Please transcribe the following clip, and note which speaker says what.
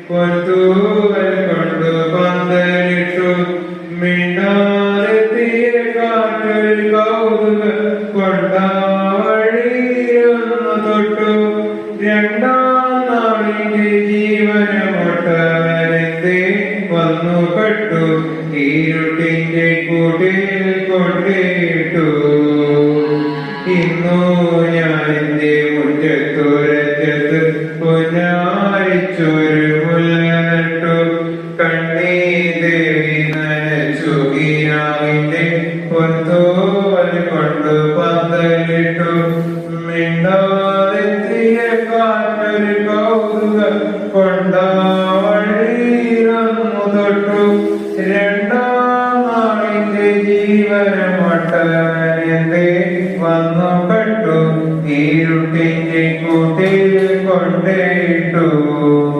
Speaker 1: കൊത്തൂവൽ കൊണ്ടു പന്തലിട്ടു മിണ്ടാരെത്തിയ കാറ്റൊരു കൗതുക കൊണ്ടാവഴിയൊന്നു തൊട്ടു. രണ്ടാം നാളിന്റെ ജീവനമൊട്ടവരെന്തേ വന്നു പെട്ടു. ഇരുട്ടിന്റെ കൂട്ടിൽ കൊണ്ടേട്ടു. ഇന്നു ഞാൻ എന്റെ മുറ്റത്തൊരറ്റത്ത് പൊന്നാരിച്ചൊരു